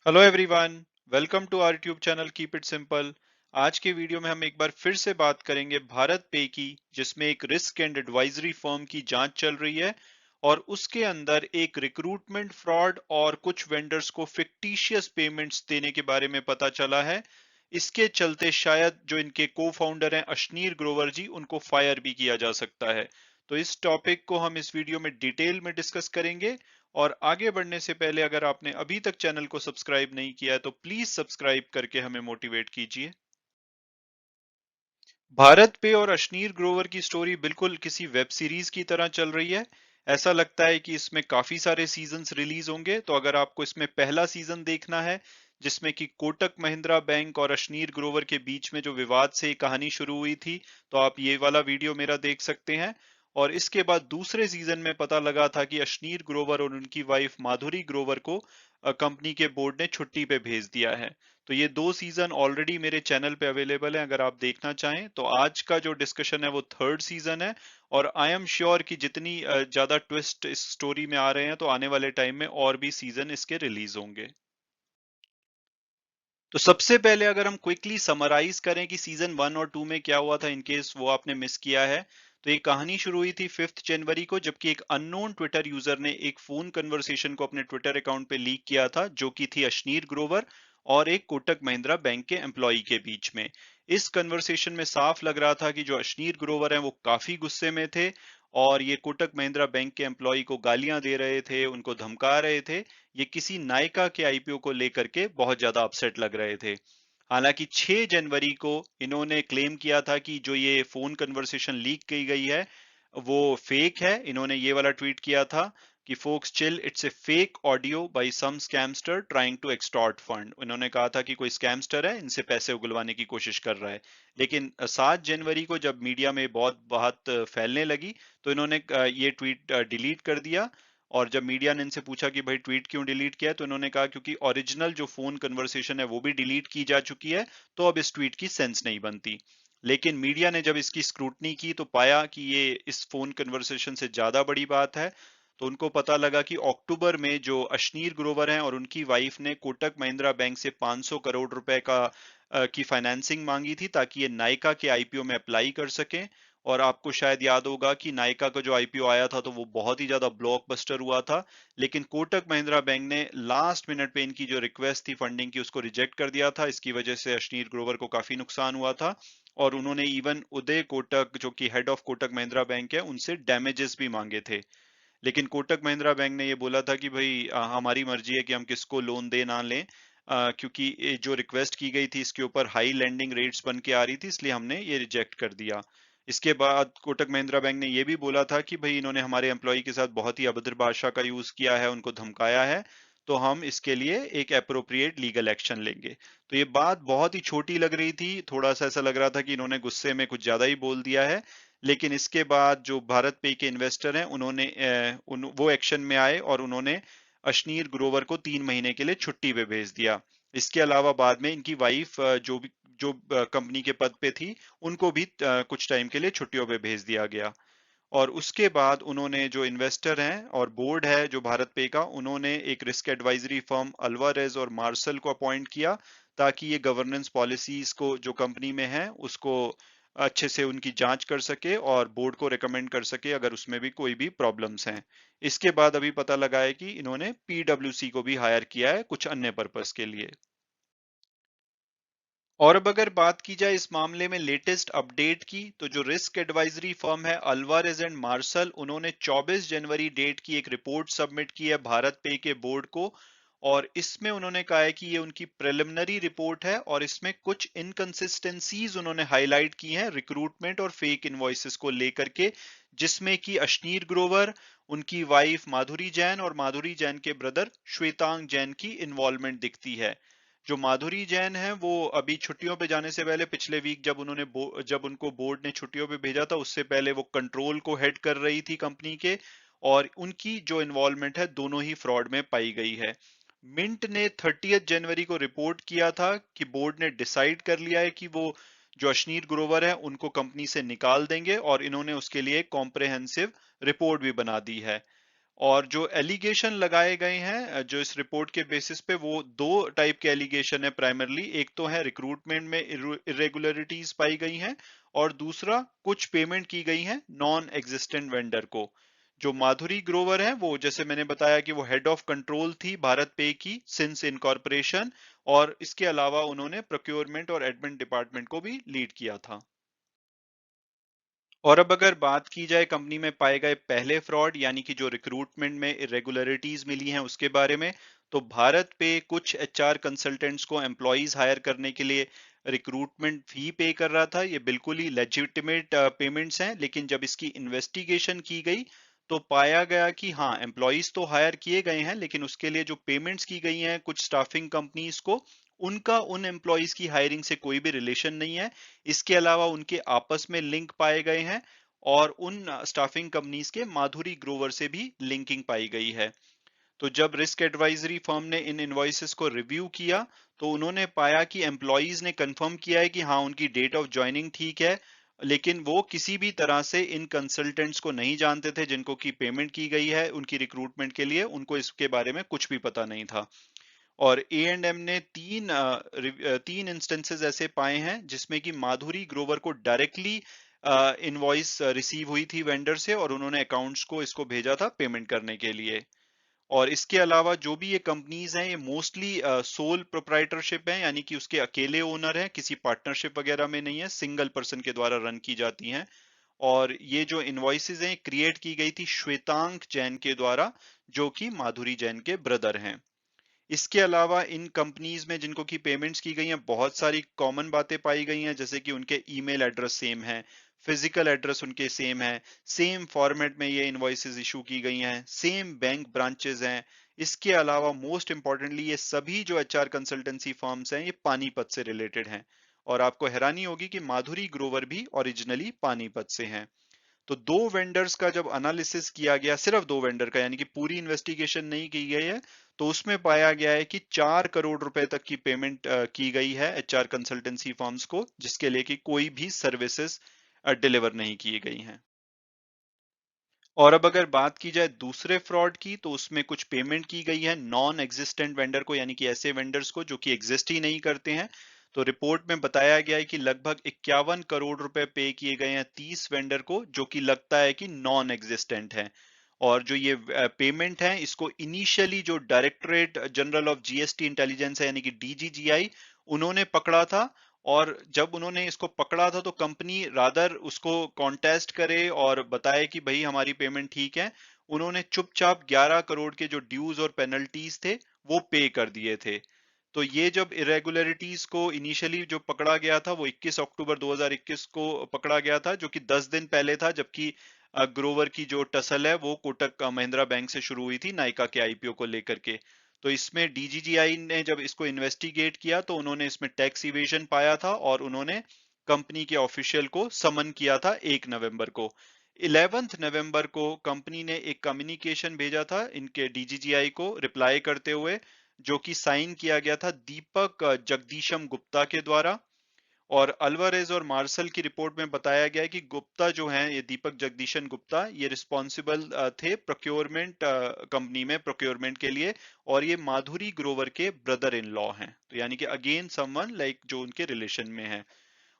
Hello everyone, welcome to our YouTube channel keep it simple. आज के video में हम एक बार फिर से बात करेंगे भारत पे की, जिसमें एक रिस्क एंड एडवाइजरी फर्म की जांच चल रही है और उसके अंदर एक रिक्रूटमेंट फ्रॉड और कुछ वेंडर्स को फिक्टिशियस पेमेंट्स देने के बारे में पता चला है। इसके चलते शायद जो इनके को फाउंडर हैं अशनीर ग्रोवर जी, उनको फायर भी किया जा सकता है। तो इस टॉपिक को हम इस वीडियो में डिटेल में डिस्कस करेंगे। और आगे बढ़ने से पहले अगर आपने अभी तक चैनल को सब्सक्राइब नहीं किया है तो प्लीज सब्सक्राइब करके हमें मोटिवेट कीजिए। भारत पे और अशनीर ग्रोवर की स्टोरी बिल्कुल किसी वेब सीरीज की तरह चल रही है। ऐसा लगता है कि इसमें काफी सारे सीजन्स रिलीज होंगे, तो अगर आपको इसमें पहला सीजन देखना है जिसमें कि कोटक महिंद्रा बैंक और अशनीर ग्रोवर के बीच में जो विवाद से ये कहानी शुरू हुई थी, तो आप ये वाला वीडियो मेरा देख सकते हैं। और इसके बाद दूसरे सीजन में पता लगा था कि अशनीर ग्रोवर और उनकी वाइफ माधुरी ग्रोवर को कंपनी के बोर्ड ने छुट्टी पे भेज दिया है। तो ये दो सीजन ऑलरेडी मेरे चैनल पे अवेलेबल है, अगर आप देखना चाहें। तो आज का जो डिस्कशन है वो थर्ड सीजन है। और आई एम श्योर कि जितनी ज्यादा ट्विस्ट इस स्टोरी में आ रहे हैं, तो आने वाले टाइम में और भी सीजन इसके रिलीज होंगे। तो सबसे पहले अगर हम क्विकली समराइज करें कि सीजन 1 और 2 में क्या हुआ था, इनकेस वो आपने मिस किया है। तो ये कहानी शुरू हुई थी 5 जनवरी को, जबकि एक अननोन ट्विटर यूजर ने एक फोन कन्वर्सेशन को अपने ट्विटर अकाउंट पे लीक किया था, जो कि थी अशनीर ग्रोवर और एक कोटक महिंद्रा बैंक के एम्प्लॉय के बीच में। इस कन्वर्सेशन में साफ लग रहा था कि जो अशनीर ग्रोवर हैं वो काफी गुस्से में थे और ये कोटक महिंद्रा बैंक के एम्प्लॉय को गालियां दे रहे थे, उनको धमका रहे थे। ये किसी नायका के आईपीओ को लेकर के बहुत ज्यादा अपसेट लग रहे थे। हालांकि 6 जनवरी को इन्होंने क्लेम किया था कि जो ये फोन कन्वर्सेशन लीक की गई है वो फेक है। इन्होंने ये वाला ट्वीट किया था कि folks chill, it's a fake audio by some scamster trying to extort fund. इन्होंने कहा था कि कोई स्कैमस्टर है, इनसे पैसे उगलवाने की कोशिश कर रहा है। लेकिन 7 जनवरी को जब मीडिया में बहुत बात फैलने लगी, तो इन्होंने ये ट्वीट डिलीट कर दिया। और जब मीडिया ने इनसे पूछा कि भाई ट्वीट क्यों डिलीट किया है, तो इन्होंने कहा क्योंकि ओरिजिनल जो फोन कन्वर्सेशन है वो भी डिलीट की जा चुकी है, तो अब इस ट्वीट की सेंस नहीं बनती। लेकिन मीडिया ने जब इसकी स्क्रूटनी की तो पाया कि ये इस फोन कन्वर्सेशन से ज्यादा बड़ी बात है। तो उनको पता लगा कि अक्टूबर में जो अशनीर ग्रोवर हैं और उनकी वाइफ ने कोटक महिंद्रा बैंक से 500 करोड़ रुपए की फाइनेंसिंग मांगी थी, ताकि ये नायका के आईपीओ में अप्लाई कर सकें। और आपको शायद याद होगा कि नायका का जो आईपीओ आया था तो वो बहुत ही ज्यादा ब्लॉकबस्टर हुआ था। लेकिन कोटक महिंद्रा बैंक ने लास्ट मिनट पे इनकी जो रिक्वेस्ट थी फंडिंग की, उसको रिजेक्ट कर दिया था। इसकी वजह से अशनीर ग्रोवर को काफी नुकसान हुआ था। और उन्होंने इवन उदय कोटक, जो कि head of Kotak Mahindra bank है, उनसे डैमेजेस भी मांगे थे। लेकिन कोटक महिंद्रा बैंक ने ये बोला था कि भाई हमारी मर्जी है कि हम किसको लोन दे ना लें, क्योंकि ये जो रिक्वेस्ट की गई थी इसके ऊपर हाई लैंडिंग रेट्स बन के आ रही थी, इसलिए हमने ये रिजेक्ट कर दिया। इसके बाद कोटक महिंद्रा बैंक ने ये भी बोला था कि भाई इन्होंने हमारे एम्प्लॉय के साथ बहुत ही अभद्र भाषा का यूज किया है, उनको धमकाया है, तो हम इसके लिए एक अप्रोप्रिएट लीगल एक्शन लेंगे। तो ये बात बहुत ही छोटी लग रही थी, थोड़ा सा ऐसा लग रहा था कि इन्होंने गुस्से में कुछ ज्यादा ही बोल दिया है। लेकिन इसके बाद जो भारत पे के इन्वेस्टर हैं उन्होंने वो एक्शन में आए और उन्होंने अशनीर ग्रोवर को 3 महीने के लिए छुट्टी पे भेज दिया। इसके अलावा बाद में इनकी वाइफ जो कंपनी के पद पे थी, उनको भी कुछ टाइम के लिए छुट्टियों पे भेज दिया गया। और उसके बाद उन्होंने जो इन्वेस्टर हैं और बोर्ड है जो भारत पे का, उन्होंने एक रिस्क एडवाइजरी फर्म अल्वारेज और मार्शल को अपॉइंट किया, ताकि ये गवर्नेंस पॉलिसीज को जो कंपनी में है उसको अच्छे से उनकी जांच कर सके और बोर्ड को रेकमेंड कर सके अगर उसमें भी कोई भी प्रॉब्लम्स हैं। इसके बाद अभी पता लगा है कि इन्होंने पीडब्ल्यूसी को भी हायर किया है कुछ अन्य पर्पस के लिए। और अब अगर बात की जाए इस मामले में लेटेस्ट अपडेट की, तो जो रिस्क एडवाइजरी फर्म है अल्वारेज एंड मार्शल, उन्होंने 24 जनवरी डेट की एक रिपोर्ट सबमिट की है भारत पे के बोर्ड को। और इसमें उन्होंने कहा है कि ये उनकी प्रिलिमिनरी रिपोर्ट है और इसमें कुछ इनकंसिस्टेंसीज उन्होंने हाईलाइट की हैं रिक्रूटमेंट और फेक इनवॉइसेस को लेकर के, जिसमें कि अशनीर ग्रोवर, उनकी वाइफ माधुरी जैन और माधुरी जैन के ब्रदर श्वेतांग जैन की इन्वॉल्वमेंट दिखती है। जो माधुरी जैन है वो अभी छुट्टियों पे जाने से पहले पिछले वीक जब उनको बोर्ड ने छुट्टियों पे भेजा था, उससे पहले वो कंट्रोल को हेड कर रही थी कंपनी के। और उनकी जो इन्वॉल्वमेंट है दोनों ही फ्रॉड में पाई गई है। मिंट ने 30 जनवरी को रिपोर्ट किया था कि बोर्ड ने डिसाइड कर लिया है कि वो जो अशनीर ग्रोवर है उनको कंपनी से निकाल देंगे, और इन्होंने उसके लिए कॉम्प्रहेंसिव रिपोर्ट भी बना दी है। और जो एलिगेशन लगाए गए हैं जो इस रिपोर्ट के बेसिस पे, वो दो टाइप के एलिगेशन है प्राइमरली। एक तो है रिक्रूटमेंट में इरेगुलरिटीज पाई गई हैं, और दूसरा कुछ पेमेंट की गई है नॉन एग्जिस्टेंट वेंडर को। जो माधुरी ग्रोवर है, वो जैसे मैंने बताया कि वो हेड ऑफ कंट्रोल थी भारत पे की सिंस इनकॉर्पोरेशन, और इसके अलावा उन्होंने प्रोक्योरमेंट और एडमिन डिपार्टमेंट को भी लीड किया था। और अब अगर बात की जाए कंपनी में पाए गए पहले फ्रॉड यानी कि जो रिक्रूटमेंट में इरेगुलरिटीज मिली हैं उसके बारे में, तो भारत पे कुछ एचआर कंसल्टेंट्स को एम्प्लॉयज हायर करने के लिए रिक्रूटमेंट फी पे कर रहा था। ये बिल्कुल ही लेजिटिमेट पेमेंट्स हैं, लेकिन जब इसकी इन्वेस्टिगेशन की गई तो पाया गया कि हाँ, एम्प्लॉयज तो हायर किए गए हैं, लेकिन उसके लिए जो पेमेंट्स की गई हैं कुछ स्टाफिंग कंपनीज को, उनका उन एम्प्लॉयज की हायरिंग से कोई भी रिलेशन नहीं है। इसके अलावा उनके आपस में लिंक पाए गए हैं, और उन स्टाफिंग कंपनीज के माधुरी ग्रोवर से भी लिंकिंग पाई गई है। तो जब रिस्क एडवाइजरी फर्म ने इन इनवॉइसेस को रिव्यू किया, तो उन्होंने पाया कि एम्प्लॉयज ने कंफर्म किया है कि हाँ, उनकी डेट ऑफ ज्वाइनिंग ठीक है, लेकिन वो किसी भी तरह से इन कंसल्टेंट्स को नहीं जानते थे जिनको की पेमेंट की गई है उनकी रिक्रूटमेंट के लिए। उनको इसके बारे में कुछ भी पता नहीं था। और A&M ने तीन इंस्टेंसेस ऐसे पाए हैं जिसमें कि माधुरी ग्रोवर को डायरेक्टली इनवॉइस रिसीव हुई थी वेंडर से, और उन्होंने अकाउंट्स को इसको भेजा था पेमेंट करने के लिए। और इसके अलावा जो भी ये कंपनीज हैं, ये मोस्टली सोल प्रोप्राइटरशिप हैं, यानी कि उसके अकेले ओनर हैं, किसी पार्टनरशिप वगैरह में नहीं है, सिंगल पर्सन के द्वारा रन की जाती हैं। और ये जो इनवॉइसेज हैं क्रिएट की गई थी श्वेतांक जैन के द्वारा, जो कि माधुरी जैन के ब्रदर हैं। इसके अलावा इन कंपनीज में जिनको की पेमेंट्स की गई हैं, बहुत सारी कॉमन बातें पाई गई हैं, जैसे कि उनके ईमेल एड्रेस सेम है, फिजिकल एड्रेस उनके सेम है, सेम फॉर्मेट में ये इनवॉइसेस इशू की गई हैं, सेम बैंक ब्रांचेस हैं। इसके अलावा मोस्ट इंपॉर्टेंटली ये सभी जो एचआर कंसल्टेंसी फर्म्स हैं, ये पानीपत से रिलेटेड हैं। और आपको हैरानी होगी कि माधुरी ग्रोवर भी ओरिजिनली पानीपत से हैं। तो दो वेंडर्स का जब एनालिसिस किया गया, सिर्फ दो वेंडर का, यानी कि पूरी इन्वेस्टिगेशन नहीं की गई है, तो उसमें पाया गया है कि 4 करोड़ रुपए तक की पेमेंट की गई है एचआर कंसल्टेंसी फर्म्स को, जिसके लिए कि कोई भी सर्विसेज डिलीवर नहीं की गई हैं। और अब अगर बात की जाए दूसरे फ्रॉड की, तो उसमें कुछ पेमेंट की गई है नॉन एग्जिस्टेंट वेंडर को, यानी कि ऐसे वेंडर्स को जो कि एग्जिस्ट ही नहीं करते हैं। तो रिपोर्ट में बताया गया है कि लगभग 51 करोड़ रुपए पे किए गए हैं 30 वेंडर को, जो कि लगता है कि नॉन एग्जिस्टेंट है। और जो ये पेमेंट है, इसको इनिशियली जो directorate general of GST intelligence है, यानी कि डीजीजीआई, उन्होंने पकड़ा था। और जब उन्होंने इसको पकड़ा था तो कंपनी रादर उसको कॉन्टेस्ट करे और बताए कि भाई हमारी पेमेंट ठीक है, उन्होंने चुपचाप 11 करोड़ के जो ड्यूज और पेनल्टीज थे वो पे कर दिए थे। तो ये जब इरेगुलरिटीज को इनिशियली जो पकड़ा गया था, वो 21 अक्टूबर 2021 को पकड़ा गया था, जो कि 10 दिन पहले था, जबकि ग्रोवर की जो टसल है वो कोटक महिंद्रा बैंक से शुरू हुई थी नाइका के आईपीओ को लेकर के। तो इसमें डीजीजीआई ने जब इसको इन्वेस्टिगेट किया तो उन्होंने इसमें टैक्स इवेजन पाया था, और उन्होंने कंपनी के ऑफिशियल को समन किया था 1 नवंबर को। 11 नवंबर को कंपनी ने एक कम्युनिकेशन भेजा था इनके डीजीजीआई को रिप्लाई करते हुए, जो कि साइन किया गया था दीपक जगदीशम गुप्ता के द्वारा। और अल्वारेज और मार्शल की रिपोर्ट में बताया गया है कि गुप्ता जो हैं, ये दीपक जगदीशन गुप्ता, ये रिस्पॉन्सिबल थे प्रोक्योरमेंट कंपनी में प्रोक्योरमेंट के लिए, और ये माधुरी ग्रोवर के ब्रदर इन लॉ हैं, तो यानी कि अगेन समवन लाइक जो उनके रिलेशन में है।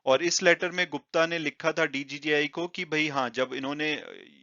और इस लेटर में गुप्ता ने लिखा था डीजीजीआई को कि भाई हाँ, जब इन्होंने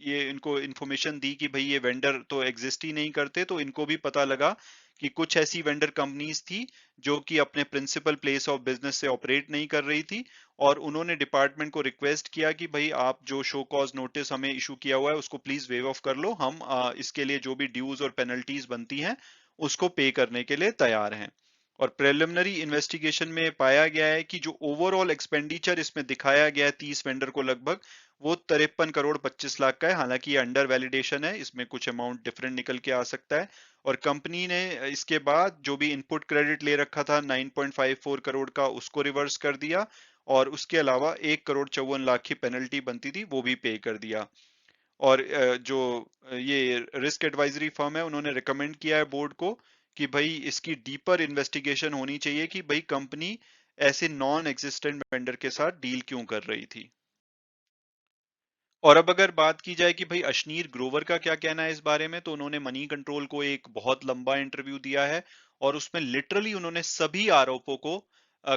ये इनको इन्फॉर्मेशन दी कि भाई ये वेंडर तो एग्जिस्ट ही नहीं करते, तो इनको भी पता लगा कि कुछ ऐसी वेंडर कंपनीज थी जो कि अपने प्रिंसिपल प्लेस ऑफ बिजनेस से ऑपरेट नहीं कर रही थी। और उन्होंने डिपार्टमेंट को रिक्वेस्ट किया कि भाई आप जो शो कॉज नोटिस हमें इशू किया हुआ है उसको प्लीज वेव ऑफ कर लो, हम इसके लिए जो भी ड्यूज और पेनल्टीज बनती हैं उसको पे करने के लिए तैयार हैं। और प्रिलिमिनरी इन्वेस्टिगेशन में पाया गया है कि जो ओवरऑल एक्सपेंडिचर इसमें दिखाया गया है 30 वेंडर को लगभग, वो 53 करोड़ 25 लाख का है। हालांकि ये अंडर वैलिडेशन है, इसमें कुछ अमाउंट डिफरेंट निकल के आ सकता है। और कंपनी ने इसके बाद जो भी इनपुट क्रेडिट ले रखा था 9.54 करोड़ का, उसको रिवर्स कर दिया। और उसके अलावा 1 करोड़ 54 लाख की पेनल्टी बनती थी वो भी पे कर दिया। और जो ये रिस्क एडवाइजरी फर्म है, उन्होंने रिकमेंड किया है बोर्ड को कि भाई इसकी डीपर इन्वेस्टिगेशन होनी चाहिए कि भाई कंपनी ऐसे नॉन एग्जिस्टेंट वेंडर के साथ डील क्यों कर रही थी। और अब अगर बात की जाए कि भाई अशनीर ग्रोवर का क्या कहना है इस बारे में, तो उन्होंने मनी कंट्रोल को एक बहुत लंबा इंटरव्यू दिया है और उसमें लिटरली उन्होंने सभी आरोपों को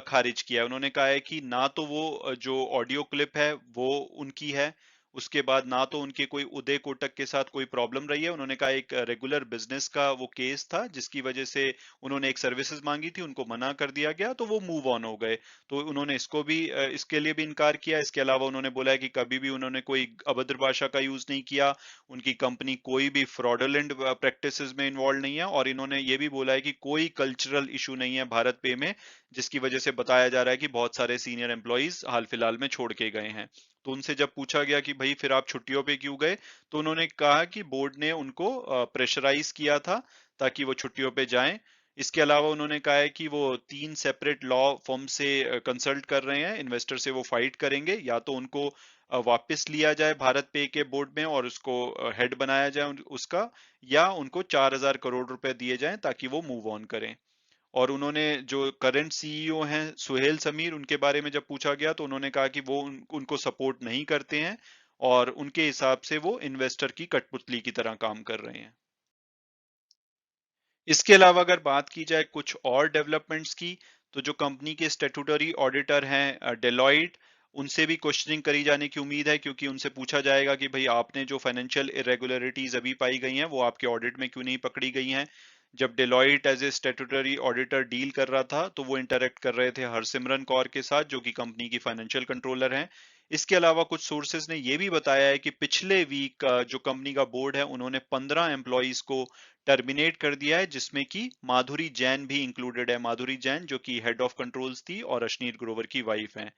खारिज किया है। उन्होंने कहा है कि ना तो वो जो ऑडियो क्लिप है वो उनकी है, उसके बाद ना तो उनके कोई उदय कोटक के साथ कोई प्रॉब्लम रही है। उन्होंने कहा एक रेगुलर बिजनेस का वो केस था जिसकी वजह से उन्होंने एक सर्विसेज मांगी थी, उनको मना कर दिया गया तो वो मूव ऑन हो गए। तो उन्होंने इसको भी इसके लिए भी इनकार किया। इसके अलावा उन्होंने बोला है कि कभी भी उन्होंने कोई अभद्र भाषा का यूज नहीं किया, उनकी कंपनी कोई भी फ्रॉडुलेंट प्रैक्टिसेस में इन्वॉल्व नहीं है, और इन्होंने ये भी बोला है कि कोई कल्चरल इशू नहीं है भारत पे में, जिसकी वजह से बताया जा रहा है कि बहुत सारे सीनियर एम्प्लॉइज हाल फिलहाल में छोड़ के गए हैं। तो उनसे जब पूछा गया कि भाई फिर आप छुट्टियों पे क्यों गए, तो उन्होंने कहा कि बोर्ड ने उनको प्रेशराइज किया था ताकि वो छुट्टियों पे जाएं। इसके अलावा उन्होंने कहा है कि वो 3 सेपरेट लॉ फर्म से कंसल्ट कर रहे हैं, इन्वेस्टर से वो फाइट करेंगे, या तो उनको वापस लिया जाए भारत पे के बोर्ड में और उसको हेड बनाया जाए उसका, या उनको 4,000 करोड़ रुपए दिए जाएं ताकि वो मूव ऑन करें। और उन्होंने जो करंट सीईओ हैं सुहेल समीर, उनके बारे में जब पूछा गया तो उन्होंने कहा कि वो उनको सपोर्ट नहीं करते हैं और उनके हिसाब से वो इन्वेस्टर की कठपुतली की तरह काम कर रहे हैं। इसके अलावा अगर बात की जाए कुछ और डेवलपमेंट्स की, तो जो कंपनी के स्टेट्यूटरी ऑडिटर हैं डेलॉइट, उनसे भी क्वेश्चनिंग करी जाने की उम्मीद है, क्योंकि उनसे पूछा जाएगा कि भाई आपने जो फाइनेंशियल इरेगुलरिटीज अभी पाई गई हैं वो आपके ऑडिट में क्यों नहीं पकड़ी गई हैं। जब Deloitte as a statutory auditor deal कर रहा था तो वो इंटरेक्ट कर रहे थे हरसिमरन कौर के साथ, जो कि कंपनी की फाइनेंशियल कंट्रोलर हैं। इसके अलावा कुछ सोर्सेज ने ये भी बताया है कि पिछले वीक जो कंपनी का बोर्ड है उन्होंने 15 एम्प्लॉइज को टर्मिनेट कर दिया है, जिसमें कि माधुरी जैन भी इंक्लूडेड है। माधुरी जैन जो कि हेड ऑफ कंट्रोल्स थी और अशनीर ग्रोवर की वाइफ हैं।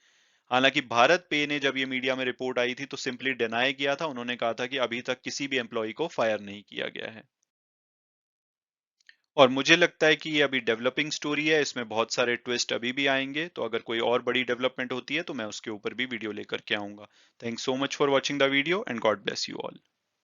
हालांकि भारत पे ने जब ये मीडिया में रिपोर्ट आई थी तो सिंपली डिनाई किया था, उन्होंने कहा था कि अभी तक किसी भी एम्प्लॉय को फायर नहीं किया गया है। और मुझे लगता है कि ये अभी डेवलपिंग स्टोरी है, इसमें बहुत सारे ट्विस्ट अभी भी आएंगे, तो अगर कोई और बड़ी डेवलपमेंट होती है तो मैं उसके ऊपर भी वीडियो लेकर के आऊंगा। Thanks so much for watching the video and God bless you all.